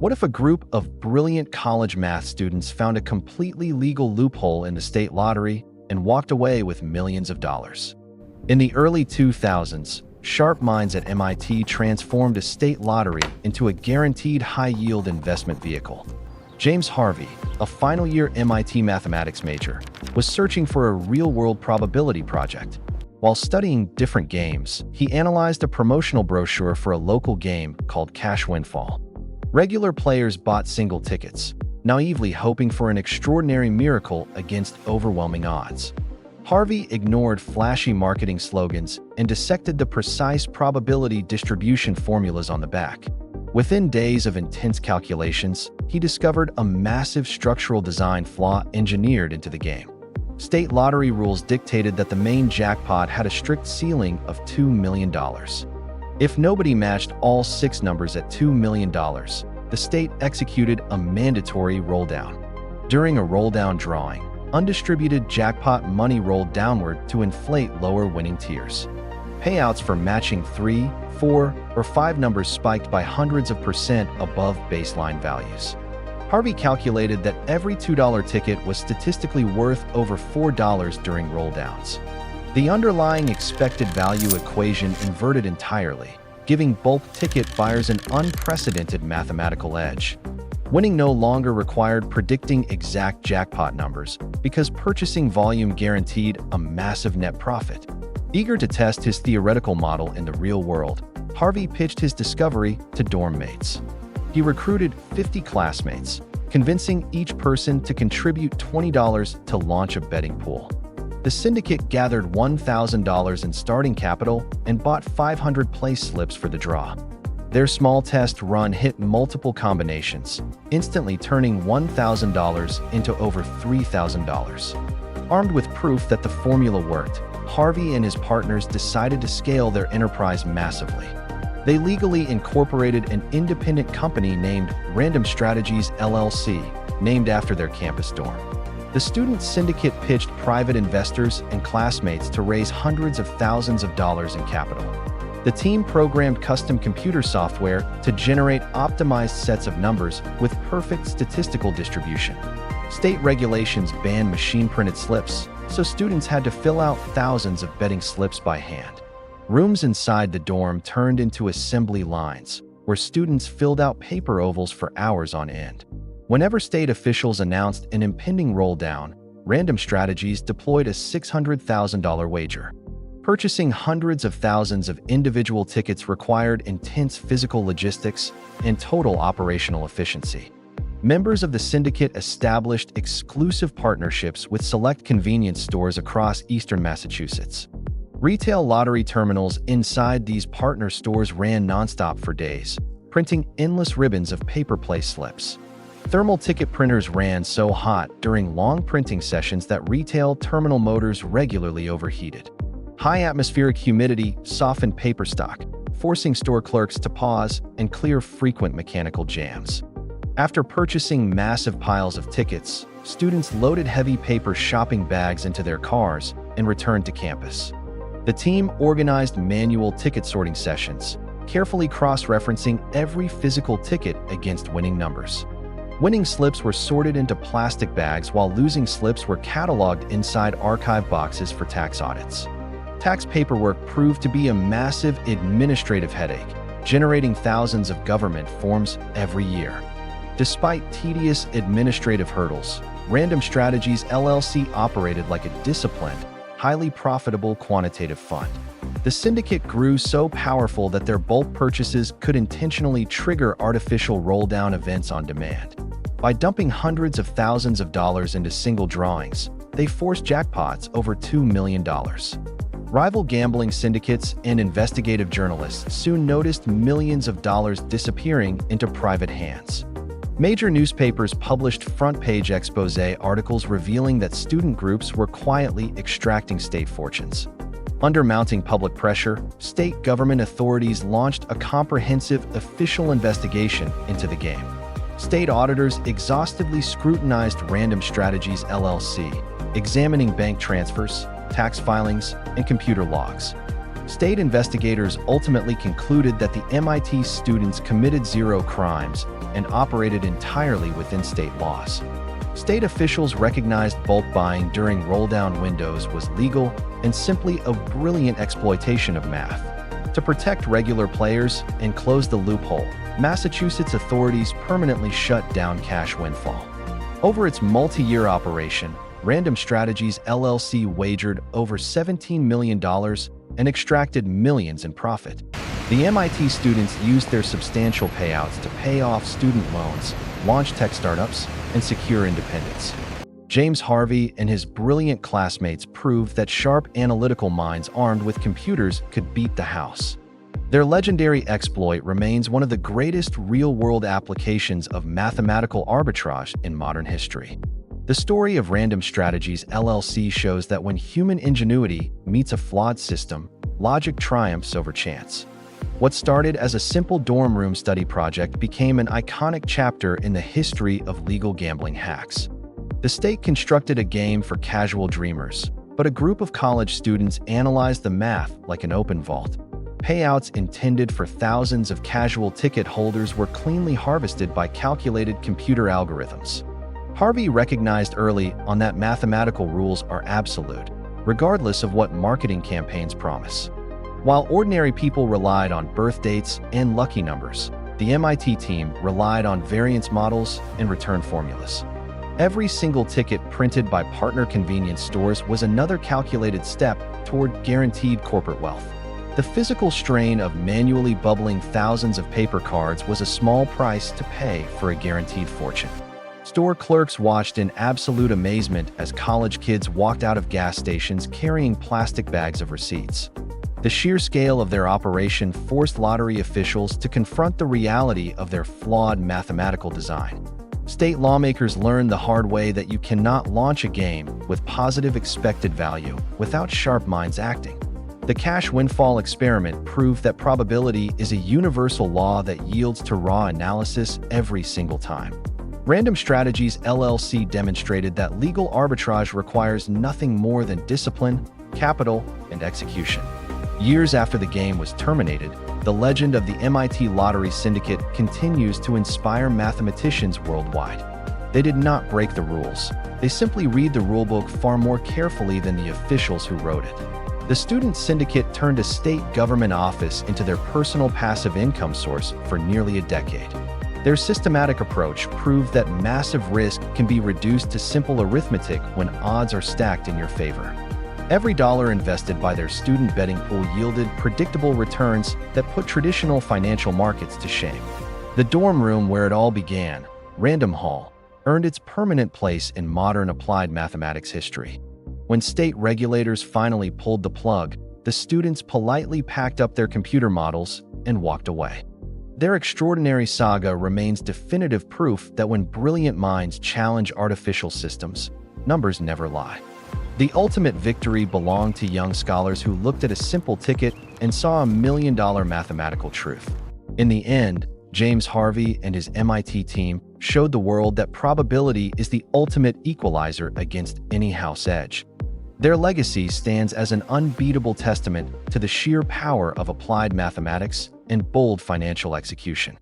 What if a group of brilliant college math students found a completely legal loophole in the state lottery and walked away with millions of dollars? In the early 2000s, sharp minds at MIT transformed a state lottery into a guaranteed high-yield investment vehicle. James Harvey, a final-year MIT mathematics major, was searching for a real-world probability project. While studying different games, he analyzed a promotional brochure for a local game called Cash WinFall. Regular players bought single tickets, naively hoping for an extraordinary miracle against overwhelming odds. Harvey ignored flashy marketing slogans and dissected the precise probability distribution formulas on the back. Within days of intense calculations, he discovered a massive structural design flaw engineered into the game. State lottery rules dictated that the main jackpot had a strict ceiling of $2 million. If nobody matched all 6 numbers at $2 million, the state executed a mandatory rolldown. During a rolldown drawing, undistributed jackpot money rolled downward to inflate lower winning tiers. Payouts for matching 3, 4, or 5 numbers spiked by hundreds of percent above baseline values. Harvey calculated that every $2 ticket was statistically worth over $4 during rolldowns. The underlying expected value equation inverted entirely, giving bulk ticket buyers an unprecedented mathematical edge. Winning no longer required predicting exact jackpot numbers because purchasing volume guaranteed a massive net profit. Eager to test his theoretical model in the real world, Harvey pitched his discovery to dorm mates. He recruited 50 classmates, convincing each person to contribute $20 to launch a betting pool. The syndicate gathered $1,000 in starting capital and bought 500 place slips for the draw. Their small test run hit multiple combinations, instantly turning $1,000 into over $3,000. Armed with proof that the formula worked, Harvey and his partners decided to scale their enterprise massively. They legally incorporated an independent company named Random Strategies LLC, named after their campus dorm. The student syndicate pitched private investors and classmates to raise hundreds of thousands of dollars in capital. The team programmed custom computer software to generate optimized sets of numbers with perfect statistical distribution. State regulations banned machine-printed slips, so students had to fill out thousands of betting slips by hand. Rooms inside the dorm turned into assembly lines, where students filled out paper ovals for hours on end. Whenever state officials announced an impending rolldown, Random Strategies deployed a $600,000 wager. Purchasing hundreds of thousands of individual tickets required intense physical logistics and total operational efficiency. Members of the syndicate established exclusive partnerships with select convenience stores across eastern Massachusetts. Retail lottery terminals inside these partner stores ran nonstop for days, printing endless ribbons of paper play slips. Thermal ticket printers ran so hot during long printing sessions that retail terminal motors regularly overheated. High atmospheric humidity softened paper stock, forcing store clerks to pause and clear frequent mechanical jams. After purchasing massive piles of tickets, students loaded heavy paper shopping bags into their cars and returned to campus. The team organized manual ticket sorting sessions, carefully cross-referencing every physical ticket against winning numbers. Winning slips were sorted into plastic bags while losing slips were cataloged inside archive boxes for tax audits. Tax paperwork proved to be a massive administrative headache, generating thousands of government forms every year. Despite tedious administrative hurdles, Random Strategies LLC operated like a disciplined, highly profitable quantitative fund. The syndicate grew so powerful that their bulk purchases could intentionally trigger artificial roll-down events on demand. By dumping hundreds of thousands of dollars into single drawings, they forced jackpots over $2 million. Rival gambling syndicates and investigative journalists soon noticed millions of dollars disappearing into private hands. Major newspapers published front-page exposé articles revealing that student groups were quietly extracting state fortunes. Under mounting public pressure, state government authorities launched a comprehensive official investigation into the game. State auditors exhaustively scrutinized Random Strategies LLC, examining bank transfers, tax filings, and computer logs. State investigators ultimately concluded that the MIT students committed zero crimes and operated entirely within state laws. State officials recognized bulk buying during rolldown windows was legal and simply a brilliant exploitation of math. To protect regular players and close the loophole, Massachusetts authorities permanently shut down Cash WinFall. Over its multi-year operation, Random Strategies LLC wagered over $17 million and extracted millions in profit. The MIT students used their substantial payouts to pay off student loans, launch tech startups, and secure independence. James Harvey and his brilliant classmates proved that sharp analytical minds armed with computers could beat the house. Their legendary exploit remains one of the greatest real-world applications of mathematical arbitrage in modern history. The story of Random Strategies LLC shows that when human ingenuity meets a flawed system, logic triumphs over chance. What started as a simple dorm room study project became an iconic chapter in the history of legal gambling hacks. The state constructed a game for casual dreamers, but a group of college students analyzed the math like an open vault. Payouts intended for thousands of casual ticket holders were cleanly harvested by calculated computer algorithms. Harvey recognized early on that mathematical rules are absolute, regardless of what marketing campaigns promise. While ordinary people relied on birth dates and lucky numbers, the MIT team relied on variance models and return formulas. Every single ticket printed by partner convenience stores was another calculated step toward guaranteed corporate wealth. The physical strain of manually bubbling thousands of paper cards was a small price to pay for a guaranteed fortune. Store clerks watched in absolute amazement as college kids walked out of gas stations carrying plastic bags of receipts. The sheer scale of their operation forced lottery officials to confront the reality of their flawed mathematical design. State lawmakers learned the hard way that you cannot launch a game with positive expected value without sharp minds acting. The Cash WinFall experiment proved that probability is a universal law that yields to raw analysis every single time. Random Strategies LLC demonstrated that legal arbitrage requires nothing more than discipline, capital, and execution. Years after the game was terminated, the legend of the MIT Lottery Syndicate continues to inspire mathematicians worldwide. They did not break the rules. They simply read the rulebook far more carefully than the officials who wrote it. The student syndicate turned a state government office into their personal passive income source for nearly a decade. Their systematic approach proved that massive risk can be reduced to simple arithmetic when odds are stacked in your favor. Every dollar invested by their student betting pool yielded predictable returns that put traditional financial markets to shame. The dorm room where it all began, Random Hall, earned its permanent place in modern applied mathematics history. When state regulators finally pulled the plug, the students politely packed up their computer models and walked away. Their extraordinary saga remains definitive proof that when brilliant minds challenge artificial systems, numbers never lie. The ultimate victory belonged to young scholars who looked at a simple ticket and saw $1 million mathematical truth. In the end, James Harvey and his MIT team showed the world that probability is the ultimate equalizer against any house edge. Their legacy stands as an unbeatable testament to the sheer power of applied mathematics and bold financial execution.